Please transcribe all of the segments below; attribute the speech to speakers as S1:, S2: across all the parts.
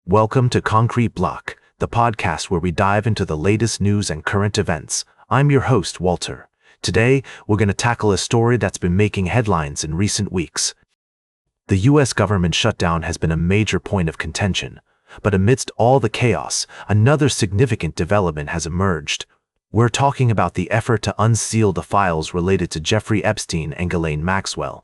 S1: Welcome to Concrete Block, the podcast where we dive into the latest news and current events. I'm your host, Walter. Today, we're going to tackle a story that's been making headlines in recent weeks. The U.S. government shutdown has been a major point of contention, but amidst all the chaos, another significant development has emerged. We're talking about the effort to unseal the files related to Jeffrey Epstein and Ghislaine Maxwell.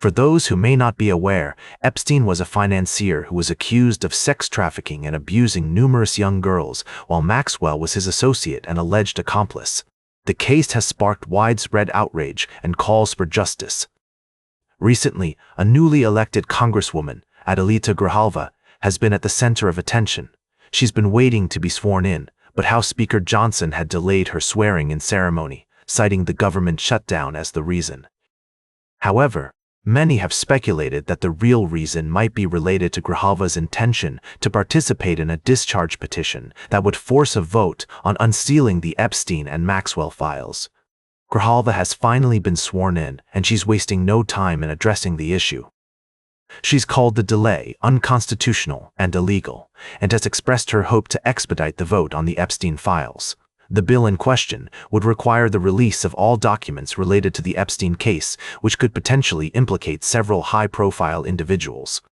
S1: For those who may not be aware, Epstein was a financier who was accused of sex trafficking and abusing numerous young girls, while Maxwell was his associate and alleged accomplice. The case has sparked widespread outrage and calls for justice. Recently, a newly elected Congresswoman, AIDailyPress, has been at the center of attention. She's been waiting to be sworn in, but House Speaker Johnson had delayed her swearing-in ceremony, citing the government shutdown as the reason. However, many have speculated that the real reason might be related to Grijalva's intention to participate in a discharge petition that would force a vote on unsealing the Epstein and Maxwell files. Grijalva has finally been sworn in, and she's wasting no time in addressing the issue. She's called the delay unconstitutional and illegal, and has expressed her hope to expedite the vote on the Epstein files. The bill in question would require the release of all documents related to the Epstein case, which could potentially implicate several high-profile individuals.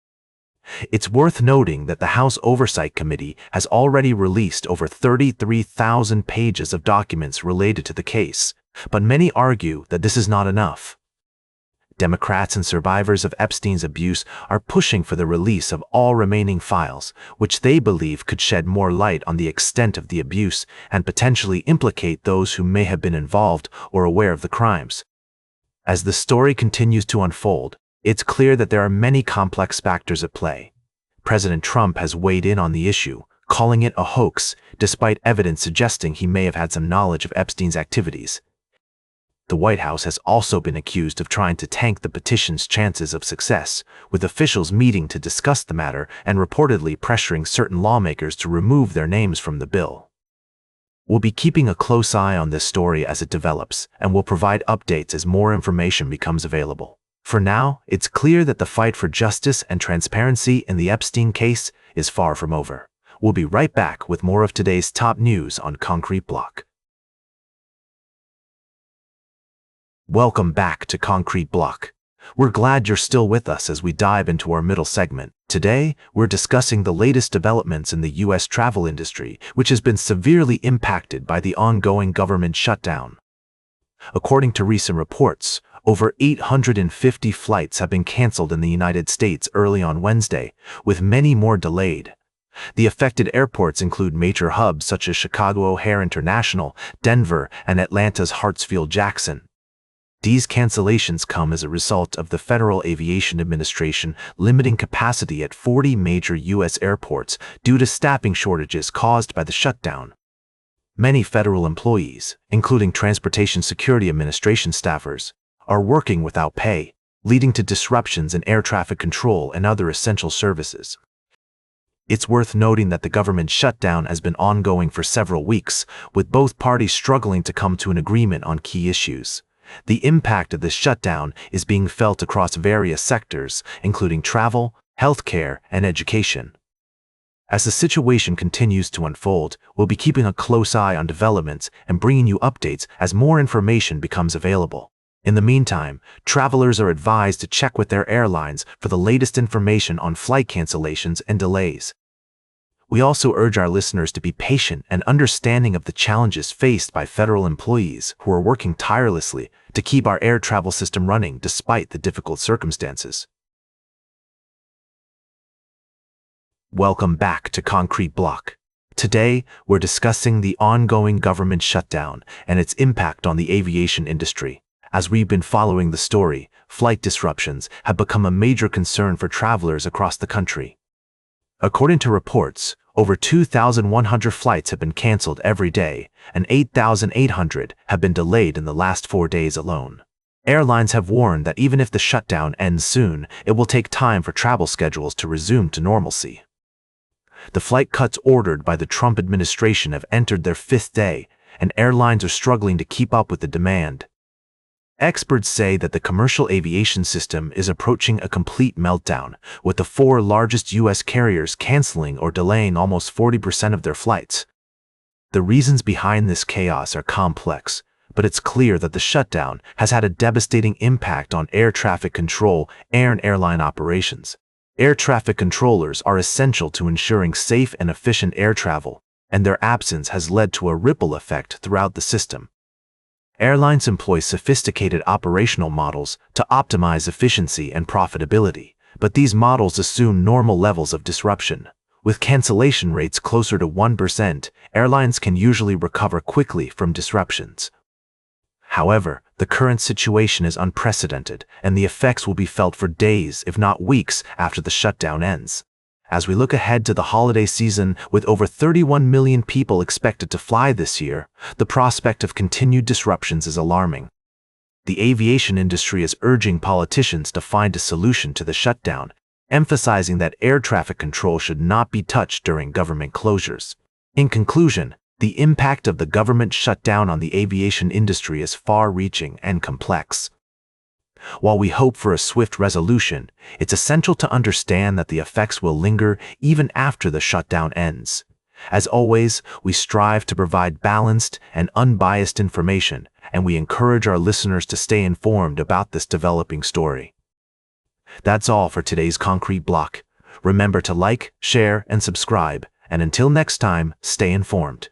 S1: It's worth noting that the House Oversight Committee has already released over 33,000 pages of documents related to the case, but many argue that this is not enough. Democrats and survivors of Epstein's abuse are pushing for the release of all remaining files, which they believe could shed more light on the extent of the abuse and potentially implicate those who may have been involved or aware of the crimes. As the story continues to unfold, it's clear that there are many complex factors at play. President Trump has weighed in on the issue, calling it a hoax, despite evidence suggesting he may have had some knowledge of Epstein's activities. The White House has also been accused of trying to tank the petition's chances of success, with officials meeting to discuss the matter and reportedly pressuring certain lawmakers to remove their names from the bill. We'll be keeping a close eye on this story as it develops, and will provide updates as more information becomes available. For now, it's clear that the fight for justice and transparency in the Epstein case is far from over. We'll be right back with more of today's top news on Concrete Block. Welcome back to Concrete Block. We're glad you're still with us as we dive into our middle segment. Today, we're discussing the latest developments in the U.S. travel industry, which has been severely impacted by the ongoing government shutdown. According to recent reports, over 850 flights have been canceled in the United States early on Wednesday, with many more delayed. The affected airports include major hubs such as Chicago O'Hare International, Denver, and Atlanta's Hartsfield-Jackson. These cancellations come as a result of the Federal Aviation Administration limiting capacity at 40 major U.S. airports due to staffing shortages caused by the shutdown. Many federal employees, including Transportation Security Administration staffers, are working without pay, leading to disruptions in air traffic control and other essential services. It's worth noting that the government shutdown has been ongoing for several weeks, with both parties struggling to come to an agreement on key issues. The impact of this shutdown is being felt across various sectors, including travel, healthcare, and education. As the situation continues to unfold, we'll be keeping a close eye on developments and bringing you updates as more information becomes available. In the meantime, travelers are advised to check with their airlines for the latest information on flight cancellations and delays. We also urge our listeners to be patient and understanding of the challenges faced by federal employees who are working tirelessly to keep our air travel system running despite the difficult circumstances. Welcome back to Concrete Block. Today, we're discussing the ongoing government shutdown and its impact on the aviation industry. As we've been following the story, flight disruptions have become a major concern for travelers across the country. According to reports, over 2,100 flights have been canceled every day, and 8,800 have been delayed in the last 4 days alone. Airlines have warned that even if the shutdown ends soon, it will take time for travel schedules to resume to normalcy. The flight cuts ordered by the Trump administration have entered their 5th day, and airlines are struggling to keep up with the demand. Experts say that the commercial aviation system is approaching a complete meltdown, with the 4 largest U.S. carriers canceling or delaying almost 40% of their flights. The reasons behind this chaos are complex, but it's clear that the shutdown has had a devastating impact on air traffic control and airline operations. Air traffic controllers are essential to ensuring safe and efficient air travel, and their absence has led to a ripple effect throughout the system. Airlines employ sophisticated operational models to optimize efficiency and profitability, but these models assume normal levels of disruption. With cancellation rates closer to 1%, airlines can usually recover quickly from disruptions. However, the current situation is unprecedented, and the effects will be felt for days, if not weeks, after the shutdown ends. As we look ahead to the holiday season, with over 31 million people expected to fly this year, the prospect of continued disruptions is alarming. The aviation industry is urging politicians to find a solution to the shutdown, emphasizing that air traffic control should not be touched during government closures. In conclusion, the impact of the government shutdown on the aviation industry is far-reaching and complex. While we hope for a swift resolution, it's essential to understand that the effects will linger even after the shutdown ends. As always, we strive to provide balanced and unbiased information, and we encourage our listeners to stay informed about this developing story. That's all for today's Concrete Block. Remember to like, share, and subscribe, and until next time, stay informed.